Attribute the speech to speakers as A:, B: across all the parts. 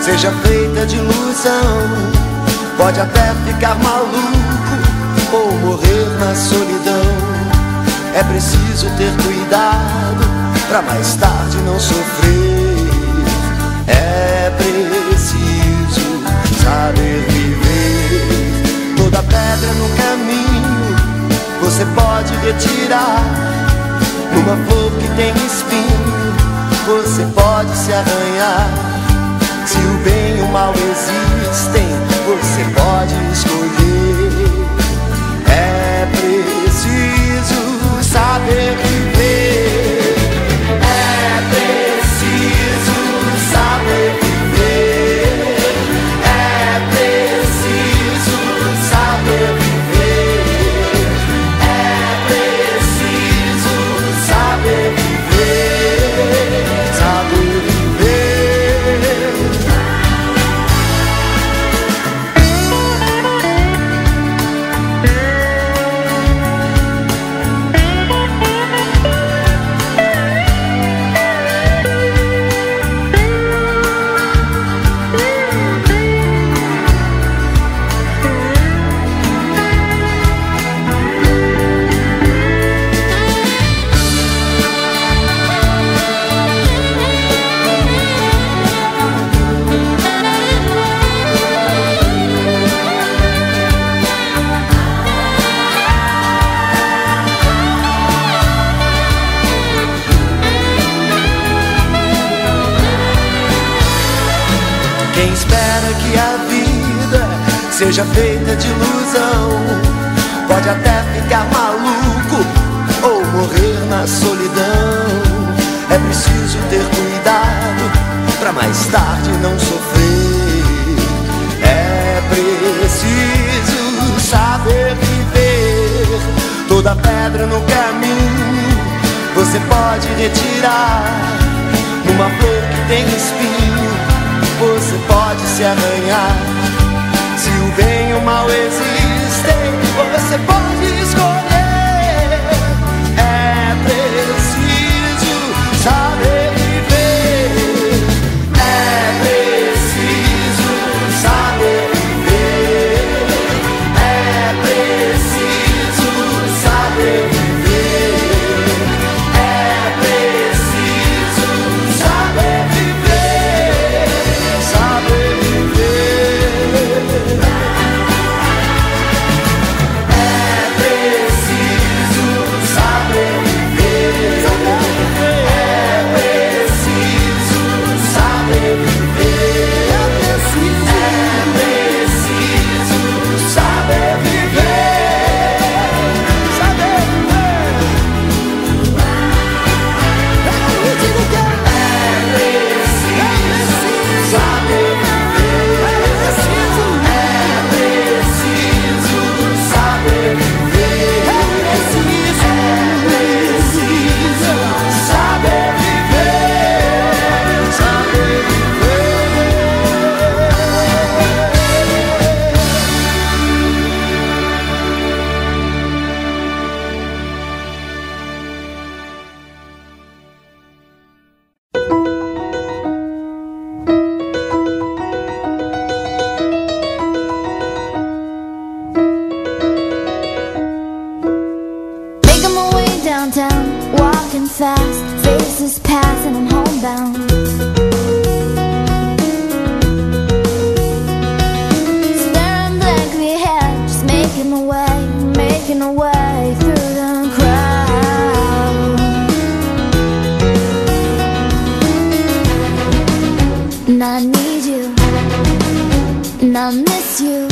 A: seja feita de ilusão. Pode até ficar maluco ou morrer na solidão. É preciso ter cuidado pra mais tarde não sofrer. É preciso saber viver. Toda pedra no caminho você pode retirar. Numa flor que tem espinho você pode se arranhar. Se o bem e o mal existem, você pode escolher. É preciso saber viver. É preciso saber viver. É preciso saber viver. É preciso saber viver. Saber viver. Quem espera que a vida seja feita de ilusão pode até ficar maluco ou morrer na solidão. É preciso ter cuidado pra mais tarde não sofrer. É preciso saber viver. Toda pedra no caminho você pode retirar. Numa flor que tem espinho você pode se arranhar. Se o bem e o mal existem, você pode escolher. É preciso saber viver. É preciso saber viver. É preciso saber viver. É preciso saber viver. Saber viver. É preciso saber viver. É preciso saber viver. É preciso saber viver. Saber viver. Eu digo que é preciso saber viver. É preciso saber viver. É preciso saber viver. Saber viver.
B: Making my way downtown, walking fast, faces pass and I'm homebound. Staring blankly ahead, just making my way through the crowd. And I need you, and I miss you,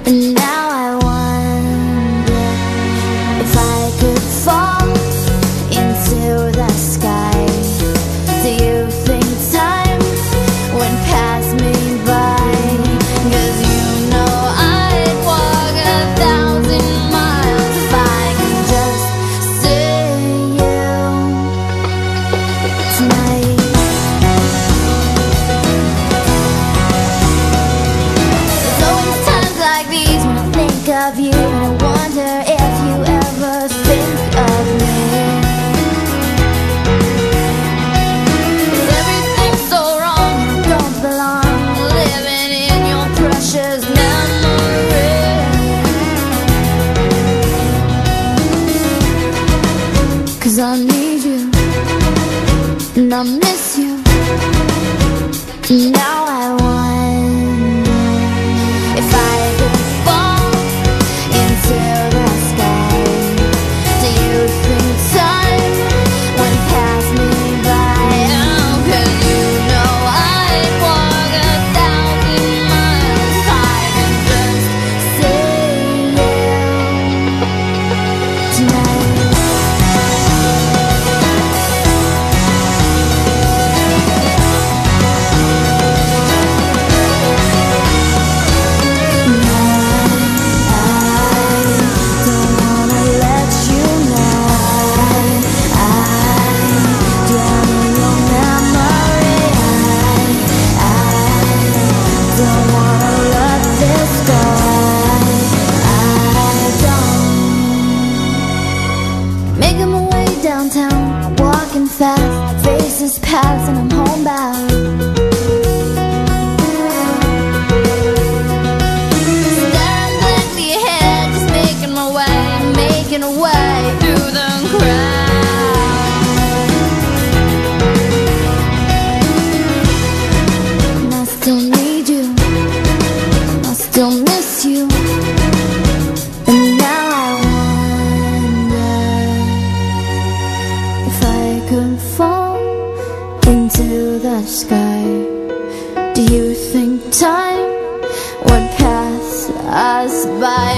B: and now I wonder if I could fall into the sky. Do you think time went past me by? 'Cause you know I'd walk 1,000 miles if I could just see you tonight. There's always times like these when I this guy. I don't. Making my way downtown, walking fast, faces pass and I'm homebound. Staring blankly ahead, just making my way through the crowd. And I still need you, I still miss you. And now I wonder if I could fall into the sky. Do you think time would pass us by?